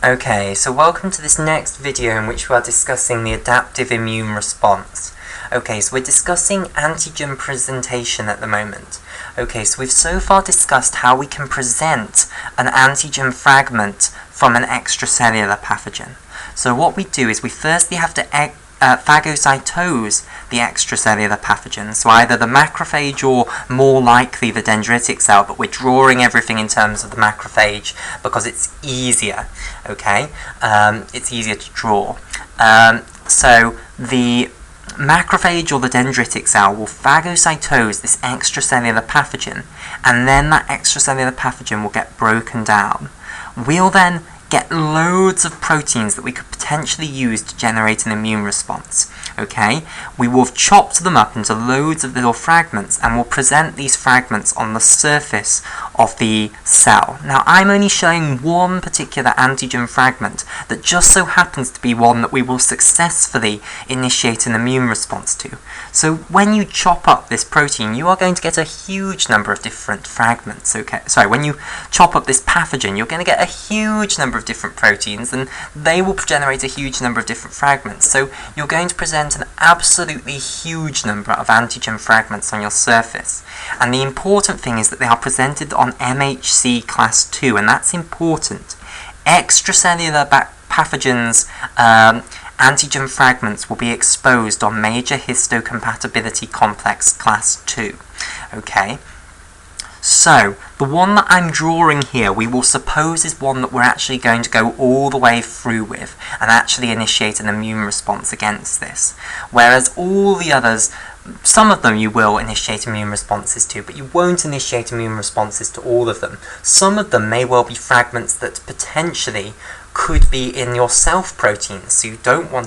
Okay, so welcome to this next video in which we are discussing the adaptive immune response. Okay, so we're discussing antigen presentation at the moment. Okay, so we've so far discussed how we can present an antigen fragment from an extracellular pathogen. So what we do is we firstly have to phagocytose the extracellular pathogen, so either the macrophage or more likely the dendritic cell, but we're drawing everything in terms of the macrophage because it's easier, okay? It's easier to draw. So the macrophage or the dendritic cell will phagocytose this extracellular pathogen, and then that extracellular pathogen will get broken down. We'll then get loads of proteins that we could potentially use to generate an immune response. Okay, we will have chopped them up into loads of little fragments and we'll present these fragments on the surface of the cell. Now I'm only showing one particular antigen fragment that just so happens to be one that we will successfully initiate an immune response to. So when you chop up this protein, you are going to get a huge number of different fragments. Okay, sorry, when you chop up this pathogen, you're going to get a huge number of different proteins, and they will generate a huge number of different fragments. So you're going to present an absolutely huge number of antigen fragments on your surface. And the important thing is that they are presented on MHC class 2, and that's important. Extracellular pathogens antigen fragments will be exposed on major histocompatibility complex class 2. Okay? So, the one that I'm drawing here, we will suppose is one that we're actually going to go all the way through with and actually initiate an immune response against this. Whereas all the others, some of them you will initiate immune responses to, but you won't initiate immune responses to all of them. Some of them may well be fragments that potentially could be in your self proteins, so you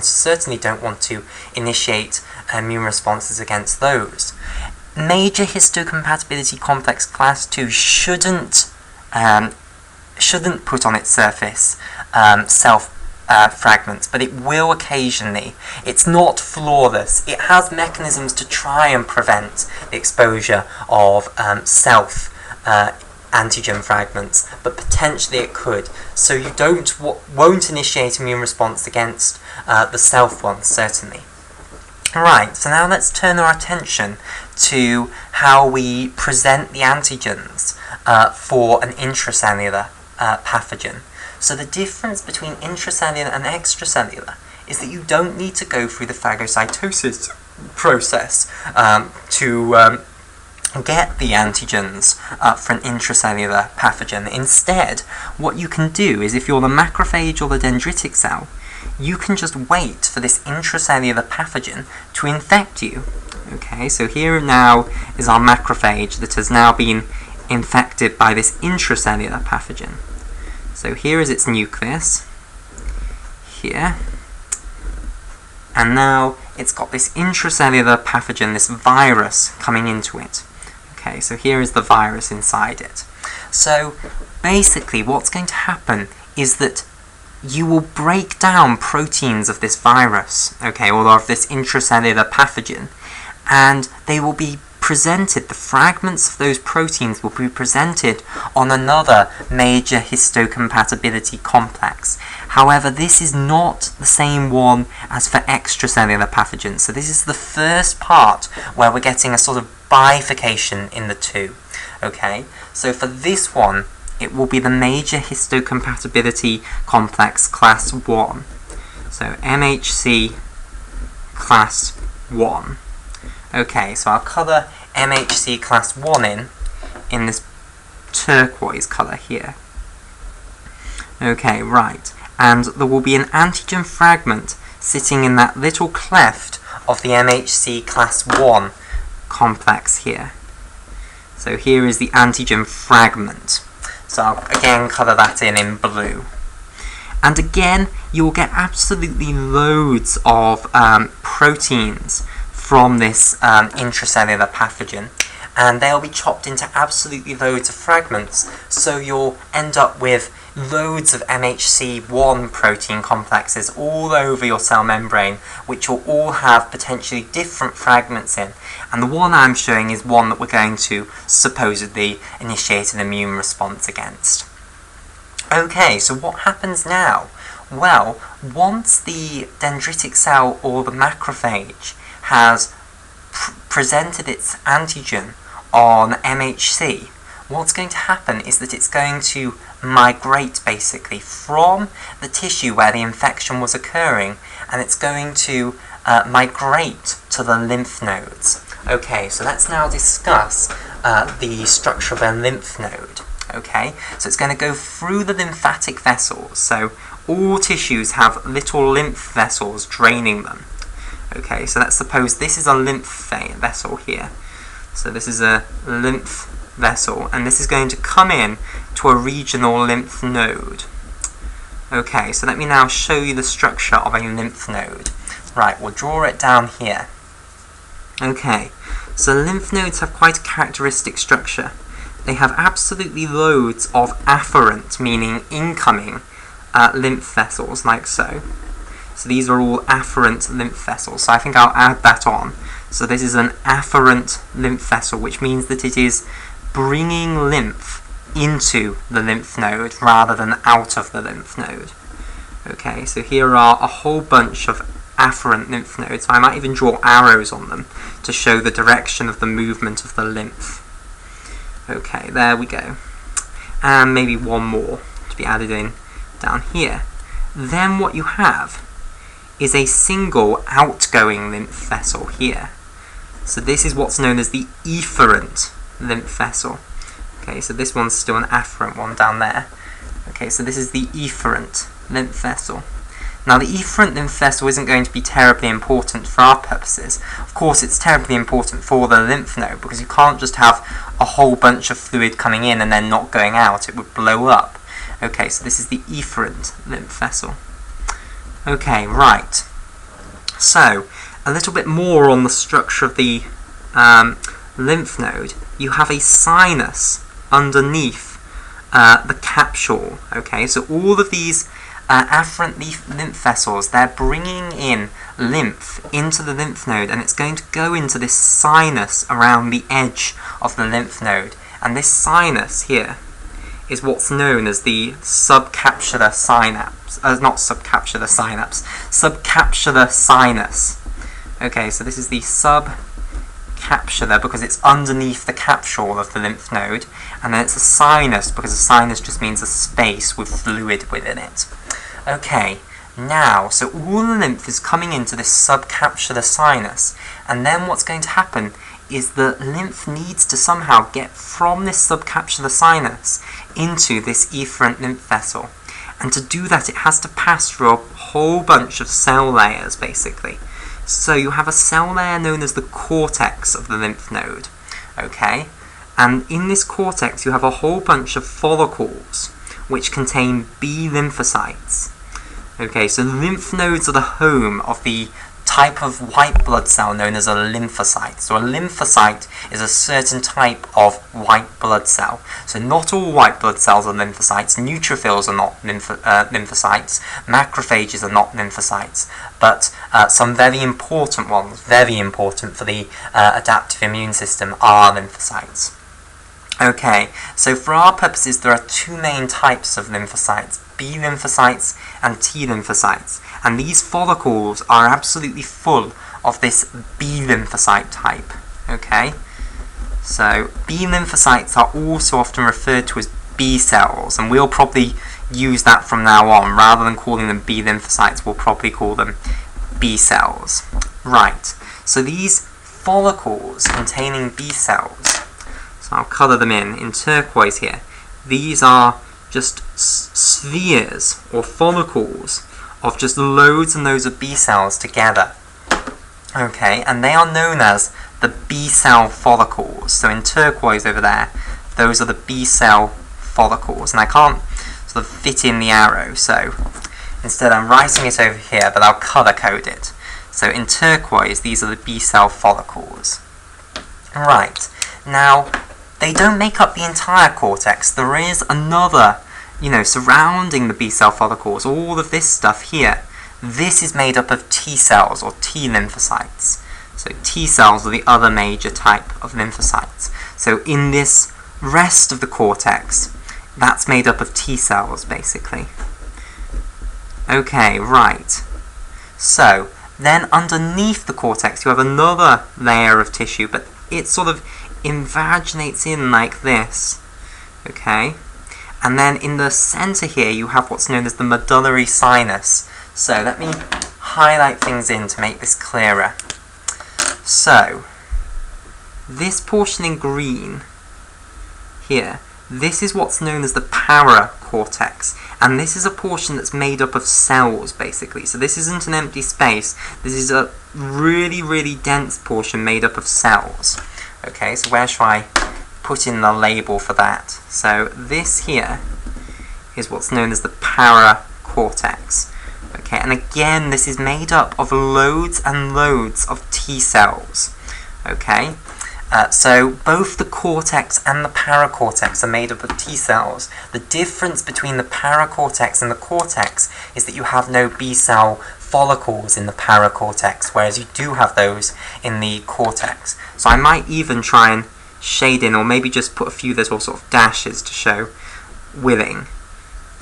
certainly don't want to initiate immune responses against those. Major histocompatibility complex class 2 shouldn't put on its surface self fragments, but it will occasionally. It's not flawless. It has mechanisms to try and prevent the exposure of self antigen fragments, but potentially it could. So you won't initiate immune response against the self ones, certainly. Right, so now let's turn our attention to how we present the antigens for an intracellular pathogen. So the difference between intracellular and extracellular is that you don't need to go through the phagocytosis process to get the antigens for an intracellular pathogen. Instead, what you can do is, if you're the macrophage or the dendritic cell, you can just wait for this intracellular pathogen to infect you. Okay, so here now is our macrophage that has now been infected by this intracellular pathogen. So here is its nucleus, here, and now it's got this intracellular pathogen, this virus, coming into it. Okay, so here is the virus inside it. So basically what's going to happen is that you will break down proteins of this virus, okay, or of this intracellular pathogen, and they will be presented, the fragments of those proteins will be presented on another major histocompatibility complex. However, this is not the same one as for extracellular pathogens, so this is the first part where we're getting a sort of bifurcation in the two. Okay, so for this one, it will be the major histocompatibility complex class 1. So MHC class 1. Okay, so I'll colour MHC class 1 in this turquoise colour here. Okay, right. And there will be an antigen fragment sitting in that little cleft of the MHC class 1 complex here. So here is the antigen fragment. So I'll again colour that in blue. And again, you will get absolutely loads of proteins from this intracellular pathogen, and they'll be chopped into absolutely loads of fragments, so you'll end up with loads of MHC1 protein complexes all over your cell membrane, which will all have potentially different fragments in. And the one I'm showing is one that we're going to supposedly initiate an immune response against. Okay, so what happens now? Well, once the dendritic cell or the macrophage has presented its antigen on MHC, what's going to happen is that it's going to migrate basically from the tissue where the infection was occurring, and it's going to migrate to the lymph nodes. Okay, so let's now discuss the structure of a lymph node. Okay, so it's going to go through the lymphatic vessels. So all tissues have little lymph vessels draining them. Okay, so let's suppose this is a lymph vessel here. So this is a lymph vessel, and this is going to come in to a regional lymph node. Okay, so let me now show you the structure of a lymph node. Right, we'll draw it down here. Okay, so lymph nodes have quite a characteristic structure. They have absolutely loads of afferent, meaning incoming, lymph vessels, like so. So these are all afferent lymph vessels, so I think I'll add that on. So this is an afferent lymph vessel, which means that it is bringing lymph into the lymph node rather than out of the lymph node. Okay, so here are a whole bunch of afferent lymph nodes. I might even draw arrows on them to show the direction of the movement of the lymph. Okay, there we go. And maybe one more to be added in down here. Then what you have is a single outgoing lymph vessel here. So this is what's known as the efferent lymph vessel. Okay, so this one's still an afferent one down there. Okay, so this is the efferent lymph vessel. Now, the efferent lymph vessel isn't going to be terribly important for our purposes. Of course, it's terribly important for the lymph node, because you can't just have a whole bunch of fluid coming in and then not going out. It would blow up. Okay, so this is the efferent lymph vessel. Okay, right. So, a little bit more on the structure of the lymph node. You have a sinus underneath the capsule. Okay, so all of these afferent lymph vessels, they're bringing in lymph into the lymph node, and it's going to go into this sinus around the edge of the lymph node. And this sinus here is what's known as the subcapsular synapse. Not subcapsular synapse, subcapsular sinus. Okay, so this is the subcapsular because it's underneath the capsule of the lymph node, and then it's a sinus because a sinus just means a space with fluid within it. Okay, now, so all the lymph is coming into this subcapsular sinus, and then what's going to happen is the lymph needs to somehow get from this subcapsular sinus into this efferent lymph vessel. And to do that, it has to pass through a whole bunch of cell layers, basically. So you have a cell layer known as the cortex of the lymph node, okay? And in this cortex, you have a whole bunch of follicles, which contain B lymphocytes. Okay, so lymph nodes are the home of the type of white blood cell known as a lymphocyte. So a lymphocyte is a certain type of white blood cell. So not all white blood cells are lymphocytes. Neutrophils are not lymphocytes. Macrophages are not lymphocytes. But some very important ones, very important for the adaptive immune system, are lymphocytes. Okay, so for our purposes, there are two main types of lymphocytes, B lymphocytes and T lymphocytes. And these follicles are absolutely full of this B lymphocyte type. Okay, so B lymphocytes are also often referred to as B cells, and we'll probably use that from now on. Rather than calling them B lymphocytes, we'll probably call them B cells. Right, so these follicles containing B cells, so I'll colour them in turquoise here. These are just spheres or follicles of just loads and loads of B cells together. Okay, and they are known as the B cell follicles. So in turquoise over there, those are the B cell follicles. And I can't sort of fit in the arrow, so instead I'm writing it over here, but I'll colour code it. So in turquoise, these are the B cell follicles. Right, now they don't make up the entire cortex. There is another, surrounding the B cell follicles, all of this stuff here. This is made up of T cells, or T lymphocytes. So T cells are the other major type of lymphocytes. So in this rest of the cortex, that's made up of T cells, basically. Okay, right. So, then underneath the cortex you have another layer of tissue, but it sort of invaginates in like this. Okay? And then in the center here you have what's known as the medullary sinus. So, let me highlight things in to make this clearer. So, this portion in green here, this is what's known as the paracortex, and this is a portion that's made up of cells, basically. So this isn't an empty space, this is a really, really dense portion made up of cells. Okay, so where shall I put in the label for that? So this here is what's known as the paracortex. Okay, and again, this is made up of loads and loads of T cells. Okay? So both the cortex and the paracortex are made up of T cells. The difference between the paracortex and the cortex is that you have no B cell follicles in the paracortex, whereas you do have those in the cortex. So I might even try and shade in, or maybe just put a few little sort of dashes to show willing.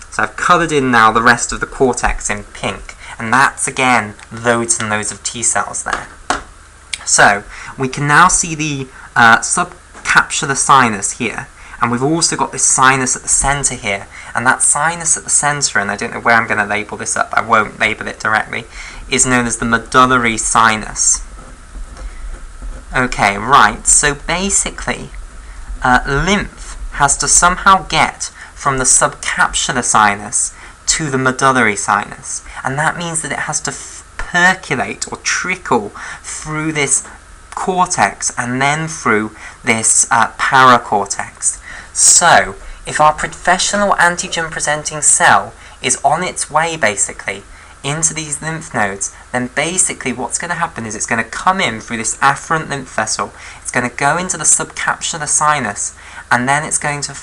So I've coloured in now the rest of the cortex in pink, and that's again loads and loads of T cells there. So, we can now see the subcapsular sinus here, and we've also got this sinus at the centre here, and that sinus at the centre, and I don't know where I'm going to label this up, I won't label it directly, is known as the medullary sinus. Okay, right, so basically, lymph has to somehow get from the subcapsular sinus to the medullary sinus, and that means that it has to percolate or trickle through this cortex and then through this paracortex. So, if our professional antigen presenting cell is on its way basically into these lymph nodes, then basically what's going to happen is it's going to come in through this afferent lymph vessel, it's going to go into the subcapsular sinus, and then it's going to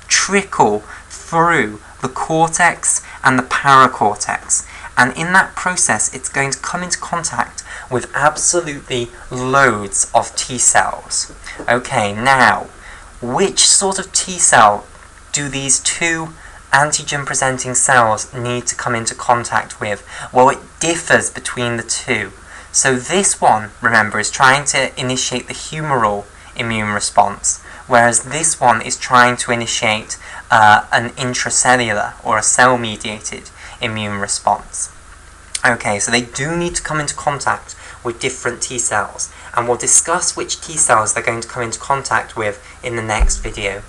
trickle through the cortex and the paracortex. And in that process, it's going to come into contact with absolutely loads of T cells. Okay, now, which sort of T cell do these two antigen-presenting cells need to come into contact with? Well, it differs between the two. So this one, remember, is trying to initiate the humoral immune response, whereas this one is trying to initiate an intracellular or a cell-mediated immune response. Okay, so they do need to come into contact with different T cells, and we'll discuss which T cells they're going to come into contact with in the next video.